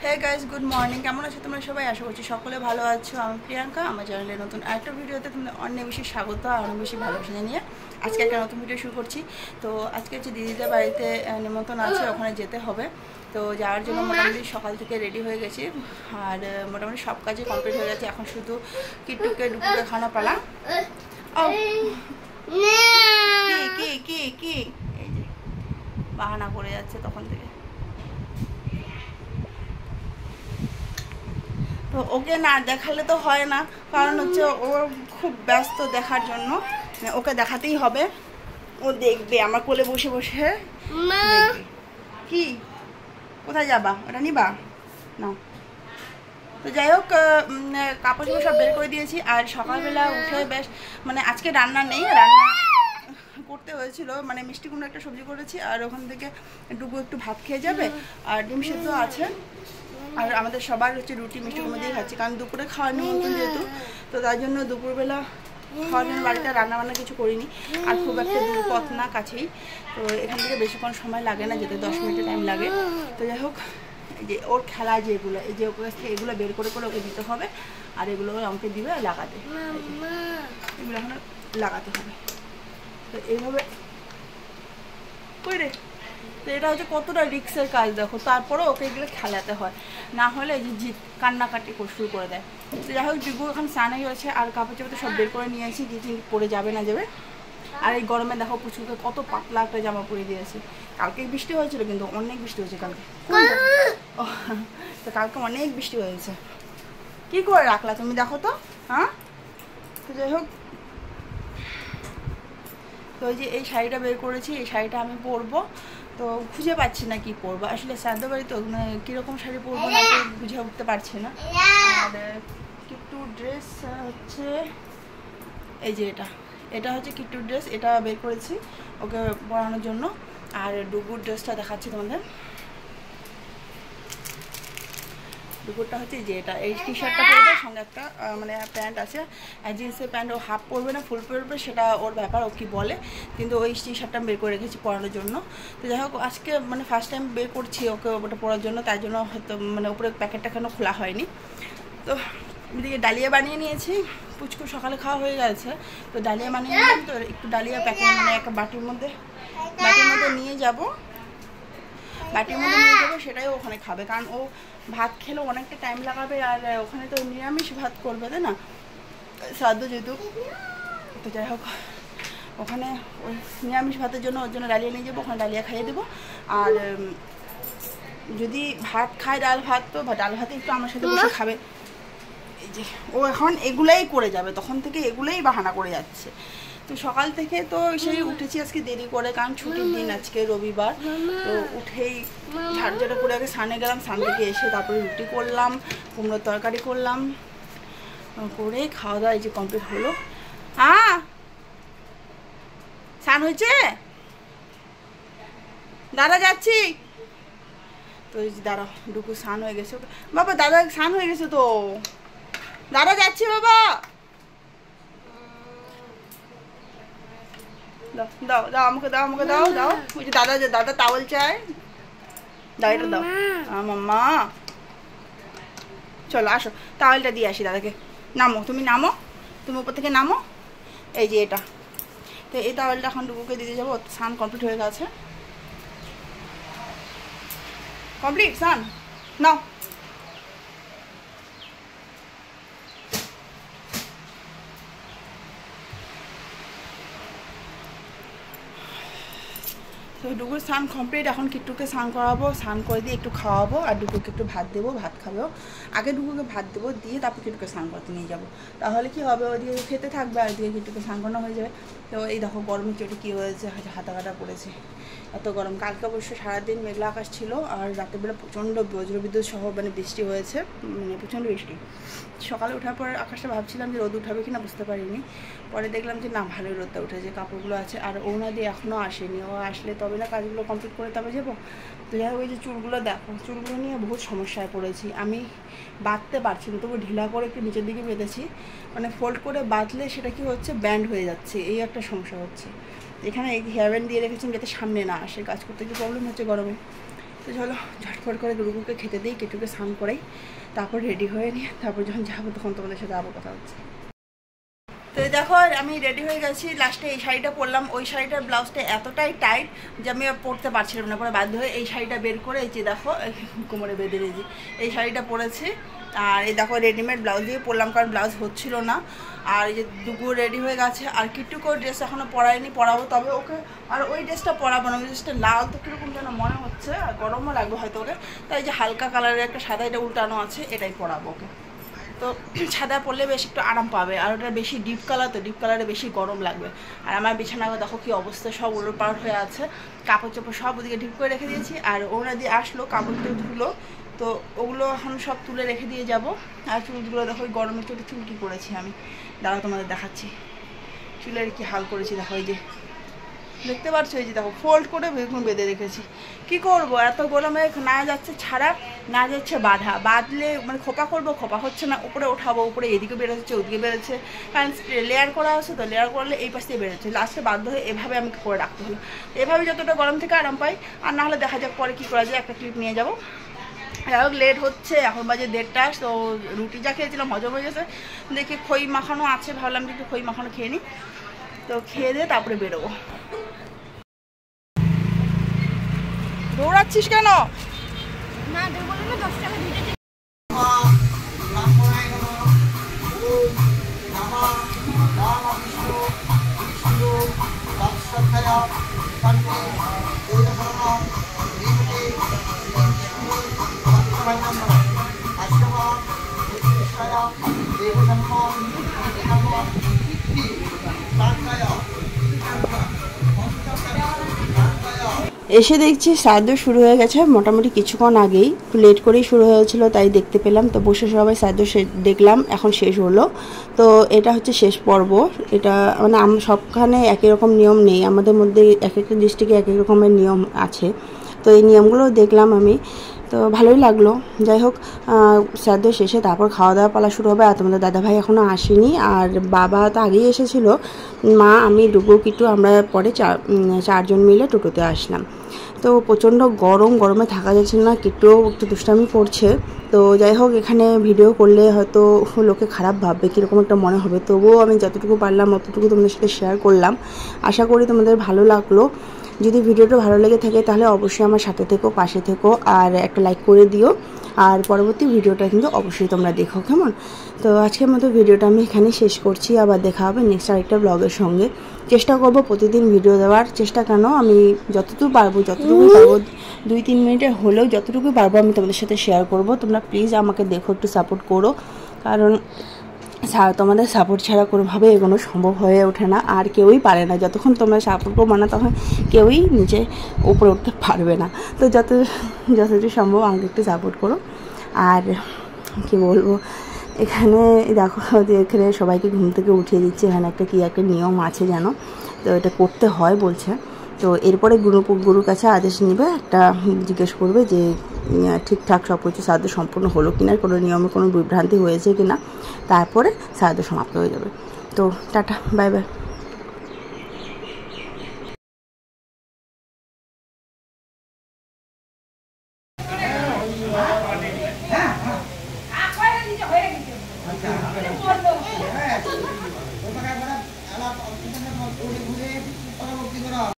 Hey guys, good morning. কেমন আছো তোমরা সবাই? আশা করছি সকলে ভালো আছো। আমি প্রিয়াঙ্কা, আমার চ্যানেলে নতুন আরেকটা ভিডিওতে তোমাদের অনেক বেশি স্বাগত আর অনেক বেশি ভালোবাসা জানিয়ে আজকে একটা নতুন ভিডিও শুরু করছি। তো আজকে হচ্ছে দিদিদের বাড়িতে নিমন্ত্রণ আছে, ওখানে যেতে হবে। তো যাওয়ার জন্য মোটামুটি সকাল থেকে রেডি হয়ে গেছি আর মোটামুটি সব কাজই কমপ্লিট হয়ে গেছে। এখন শুধু কিট্টুকে ডুকুকে খানা পালা। কি কি কি এই যে বাহানা করে যাচ্ছে তখন থেকে। তো ওকে না দেখালে তো হয় না, কারণ হচ্ছে ও খুব ব্যস্ত দেখার জন্য, ওকে দেখাতেই হবে। ও দেখবে আমার কোলে বসে বসে দেখবে। কি কোথায় যাবা? ওটা নিবা না? তো যাই হোক, কাপড় চোপড় সব বের করে দিয়েছি। আর সকালবেলা উঠে বেশ আজকে রান্না নেই, রান্না করতে হয়েছিল মিষ্টি কুমড়ো একটা সবজি করেছি আর ওখান থেকে ডুবু একটু ভাত খেয়ে যাবে আর ডিম সেদ্ধ আছে। আর আমাদের সবার হচ্ছে রুটি মিষ্টি কুমড়ো দিয়ে খাচ্ছি, কারণ দুপুরে খাওয়ার নিমন্ত্রণ যেহেতু, তো তার জন্য দুপুরবেলা খাওয়ার জন্য বাড়িতে রান্নাবান্না কিছু করিনি। আর খুব একটা দূর পথ না, কাছেই। তো এখান থেকে বেশিক্ষণ সময় লাগে না, যেতে 10 মিনিটের টাইম লাগে। তো যাই হোক, যে ওর খেলা যেগুলো, এই যে ওর কাছ থেকে এগুলো বের করে করে ওকে দিতে হবে। আর এগুলো আমাকে দিবে লাগাতে, এগুলো এখন লাগাতে হবে। তো এইভাবে কই রে। তো এটা হচ্ছে কতটা রিক্সের কাজ দেখো, তারপরে ওকে এগুলো খেলাতে হয়, না হলে এই যে জিদ কান্নাকাটি শুরু করে দেয়। তো যাই হোক, ডিগু এখন স্নান হয়ে গেছে আর কাপড় চোপড় সব বের করে নিয়েছি, কিছু পরে যাবে না যাবে। আর এই গরমে দেখো পুচকুকে কত পাতলা একটা জামা পরে দিয়েছে। কালকে বৃষ্টি হয়েছিল, কিন্তু অনেক বৃষ্টি হয়েছে কালকে। তো কালকে অনেক বৃষ্টি হয়েছে। কি করে রাখলা তুমি দেখো তো? হ্যাঁ, তো যাই হোক, তো ওই যে এই শাড়িটা বের করেছি, এই শাড়িটা আমি পরবো। তো খুঁজে পাচ্ছি না কি পরবো, আসলে শ্রাদ্ধ বাড়ি তো কীরকম শাড়ি পরবো না বুঝে উঠতে পারছি না। আর কিট্টু ড্রেস হচ্ছে এই যে এটা হচ্ছে কিট্টুর ড্রেস, এটা বের করেছি ওকে পরানোর জন্য। আর ডুগুর ড্রেসটা দেখাচ্ছি তোমাদের। দুপুরটা হচ্ছে যে এই টি শার্টটা পরবে, সঙ্গে একটা প্যান্ট আছে, জিন্সের প্যান্ট। ও হাফ পরবে না ফুল পরবে সেটা ওর ব্যাপার, ও কি বলে। কিন্তু ওই টি শার্টটা বের করে রেখেছি পরানোর জন্য। তো যাই হোক, আজকে ফার্স্ট টাইম বের করছি ওকে ওটা পরার জন্য, তাই জন্য হয়তো উপরে প্যাকেটটা কেন খোলা হয়নি। তো এদিকে ডালিয়া বানিয়ে নিয়েছি, পুচকু সকালে খাওয়া হয়ে গেছে। তো ডালিয়া বানিয়ে নিলাম, তো একটু ডালিয়া প্যাকেট একটা বাটির মধ্যে নিয়ে যাব, সেটাই ওখানে খাবে। কারণ ও ভাত খেলেও অনেকটা টাইম লাগাবে, আর ওখানে তো নিরামিষ ভাত করবে, তাই না, শ্রাদ্ধ যেহেতু। তো যাই হোক, ওখানে ওই নিরামিষ ভাতের জন্য ওর জন্য ডালিয়া নিয়ে যাবো, ওখানে ডালিয়া খাইয়ে দেবো। আর যদি ভাত খায় ডাল ভাত, তো ডাল ভাতে একটু আমার সাথে বসে খাবে। এই যে ও এখন এগুলাই করে যাবে, তখন থেকে এগুলোই বাহানা করে যাচ্ছে। তো সকাল থেকে তো সেই উঠেছি আজকে দেরি করে, কারণ ছুটির দিন, আজকে রবিবার। তো উঠেই ঝাড়ঝাড়া করে আগে স্নানে গেলাম, স্নান থেকে এসে তারপরে রুটি করলাম, কুমড়োর তরকারি করলাম, করে খাওয়া দাওয়া এই যে কমপ্লিট হলো। হ্যাঁ, স্নান হয়েছে? দাদা যাচ্ছি। তো এই যে দাদা ডুকু স্নান হয়ে গেছে। বাবা দাদা স্নান হয়ে গেছে, তো দাদা যাচ্ছি বাবা। দাও দাও আমাকে দাও, আমাকে দাও দাও। ওই যে দাদা টাওয়েল চায়, দাও এটা দাও। মাম্মা চলো আসো, টাওয়েলটা দিয়ে আসি দাদাকে। নামো, তুমি নামো, তুমি উপর থেকে নামো। এই যে এটা, তো এই টাওয়েলটা এখন ডুবুকে দিতে যাবো। স্নান কমপ্লিট হয়ে গেছে, কমপ্লিট স্নান। নাও, তো ডুগুর স্নান কমপ্লিট। এখন কিট্টুকে স্নান করাবো, স্নান করে দিয়ে একটু খাওয়াবো আর ডুগুকে একটু ভাত দেবো, ভাত খাবেও। আগে ডুগুকে ভাত দেবো, দিয়ে তারপর কিট্টুকে স্নান করতে নিয়ে যাবো। তাহলে কি হবে, ওইদিকে খেতে থাকবে আর এদিকে কিট্টুকে স্নান করানো হয়ে যাবে। তো এই দেখো গরমের চোটে কী হয়েছে, হাতা কাটা পড়েছে, এত গরম। কালকে অবশ্য সারাদিন মেঘলা আকাশ ছিল, আর রাতেরবেলা প্রচণ্ড বজ্রবিদ্যুৎ সহ বৃষ্টি হয়েছে, প্রচণ্ড বৃষ্টি। সকালে ওঠার পর আকাশটা ভাবছিলাম যে রোদ উঠাবে কিনা, বুঝতে পারিনি। পরে দেখলাম যে না, ভালোই রোদটা উঠেছে, কাপড়গুলো আছে। আর ওনা দিয়ে এখনও আসেনি, ও আসলে তবে না কাজগুলো কমপ্লিট করে তবে যাবো। তো যাই হোক, ওই যে চুলগুলো দেখো, চুলগুলো নিয়ে বহুত সমস্যায় পড়েছি আমি। বাঁধতে পারছি না, তবু ঢিলা করে একটু নিচের দিকে বেঁধেছি, ফোল্ড করে বাঁধলে সেটা কি হচ্ছে, ব্যান্ড হয়ে যাচ্ছে, এই একটা সমস্যা হচ্ছে। এখানে হেয়ার ব্যান্ড দিয়ে রেখেছেন যাতে সামনে না আসে, কাজ করতে একটু প্রবলেম হচ্ছে গরমে। তো চলো ঝটফট করে গুরুগুকে খেতে দিই, কেটুকে স্নান করাই, তারপর রেডি হয়ে নিয়ে তারপর যখন যাবো তখন তোমাদের সাথে আবার কথা হচ্ছে। তো দেখো আমি রেডি হয়ে গেছি, লাস্টে এই শাড়িটা পরলাম। ওই শাড়িটার ব্লাউজটা এতটাই টাইট যে আমি পরতে পারছিলাম না, পরে বাধ্য হয়ে এই শাড়িটা বের করে এই যে দেখো কোমরে বেঁধে দিয়েছি, এই শাড়িটা পরেছি। আর এই দেখো রেডিমেড ব্লাউজ দিয়ে পরলাম, কারণ ব্লাউজ হচ্ছিল না। আর এই যে দুপুর রেডি হয়ে গেছে, আর কিট্টুকেও ড্রেস এখনও পরাইনি, পরাবো। তবে ওকে আর ওই ড্রেসটা পরাবো না, ওই ড্রেসটা লাল তো কীরকম যেন মনে হচ্ছে, আর গরমও লাগবে হয়তো ওকে। তাই যে হালকা কালারের একটা সাদা এটা উল্টানো আছে, এটাই পরাবো ওকে। তো সাদা পরলে বেশ একটু আরাম পাবে, আর ওটা বেশি ডিপ কালার, তো ডিপ কালারে বেশি গরম লাগবে। আর আমার বিছানা দেখো কি অবস্থা, সব উলটপালট হয়ে আছে, কাপড় চোপড় সব ওদিকে ডিপ করে রেখে দিয়েছি। আর ওরা দিয়ে আসলো কাপড়টা ধুলো, তো ওগুলো এখন সব তুলে রেখে দিয়ে যাব। আর চুলগুলো দেখো ওই গরমের চোটে চুল কী করেছি আমি, দাঁড়া তোমাদের দেখাচ্ছি চুলের কি হাল করেছি। দেখো এই যে দেখতে পাচ্ছ, এই যে দেখো ফোল্ড করে বেগুন বেঁধে রেখেছি। কি করব, এত গরমে না যাচ্ছে ছাড়া, না যাচ্ছে বাঁধা, বাঁধলে মানে খোপা করবো, খোপা হচ্ছে না, উপরে ওঠাবো, উপরে এদিকে বেরোচ্ছে ওদিকে বেরোচ্ছে, কারণ লেয়ার করা আছে, তো লেয়ার করলে এই পাশ থেকে বেরোচ্ছে। লাস্টে বাধ্য হয়ে এভাবে আমি করে রাখতে হলো। এভাবে যতটা গরম থেকে আরাম পাই, আর না হলে দেখা যাক পরে কী করা যায়, একটা ক্লিপ নিয়ে যাবো। যাই হোক লেট হচ্ছে, এখন বাজে 1:30, তো রুটি যা খেয়েছিলাম হজম হয়ে গেছে, দেখি খই মাখানো আছে, ভাবলাম যে একটু খই মাখানো খেয়ে নিই। তো খেয়ে দিয়ে তারপরে বেরোবো। দৌড়াচ্ছিস কেন? না দৌড়বো না, 10 টাকা দিতে দিই। এসে দেখছি শ্রাদ্ধ শুরু হয়ে গেছে মোটামুটি কিছুক্ষণ আগেই, একটু লেট করেই শুরু হয়েছিল তাই দেখতে পেলাম। তো বসে সবাই শ্রাদ্ধ দেখলাম, এখন শেষ হলো। তো এটা হচ্ছে শেষ পর্ব। এটা মানে সবখানে একই রকম নিয়ম নেই, আমাদের মধ্যে এক একটা ডিস্ট্রিক্টে এক এক রকমের নিয়ম আছে। তো এই নিয়মগুলো দেখলাম আমি, তো ভালোই লাগলো। যাই হোক শ্রাদ্ধ শেষে তারপর খাওয়া দাওয়া পালা শুরু হবে। আর তোমাদের দাদাভাই এখনও আসেনি, আর বাবা তো আগেই এসেছিলো, মা আমি ডুবু কিট্টু আমরা পরে চারজন মিলে টোটোতে আসলাম। তো প্রচণ্ড গরমে থাকা যাচ্ছে না, কিট্টুও একটু দুষ্টামি করছে। তো যাই হোক এখানে ভিডিও করলে হয়তো লোকে খারাপ ভাববে, কীরকম একটা মনে হবে, তবুও আমি যতটুকু পারলাম অতটুকু তোমাদের সাথে শেয়ার করলাম। আশা করি তোমাদের ভালো লাগলো। যদি ভিডিওটা ভালো লেগে থাকে তাহলে অবশ্যই আমার সাথে থেকো, পাশে থেকো, আর একটা লাইক করে দিও। আর পরবর্তী ভিডিওটা কিন্তু অবশ্যই তোমরা দেখো, কেমন? তো আজকের মতো ভিডিওটা আমি এখানেই শেষ করছি, আবার দেখা হবে নেক্সট আরেকটা ব্লগের সঙ্গে। চেষ্টা করবো প্রতিদিন ভিডিও দেওয়ার, চেষ্টা কেন আমি যতটুকু পারবো 2-3 মিনিটের হলেও যতটুকু পারবো আমি তোমাদের সাথে শেয়ার করব। তোমরা প্লিজ আমাকে দেখো, একটু সাপোর্ট করো, কারণ তোমাদের সাপোর্ট ছাড়া কোনোভাবে এগোনো সম্ভব হয়ে ওঠে না, আর কেউই পারে না। যতক্ষণ তোমরা সাপোর্ট করবো না তখন কেউই নিচে উপরে উঠতে পারবে না। তো যতটুকু সম্ভব আমাকে একটু সাপোর্ট করো। আর কি বলবো, এখানে দেখো এখানে সবাইকে ঘুম থেকে উঠিয়ে দিচ্ছে, এখানে একটা নিয়ম আছে যেন, তো এটা করতে হয় বলছে। তো এরপরে গুরুর কাছে আদেশ নেবে, একটা জিজ্ঞেস করবে যে ঠিকঠাক সব কিছু শ্রাদ্ধ সম্পূর্ণ হলো কিনা, কোনো নিয়মে কোনো বিভ্রান্তি হয়েছে কিনা, তারপরে শ্রাদ্ধ সমাপ্ত হয়ে যাবে। তো টাটা, বাই বাই।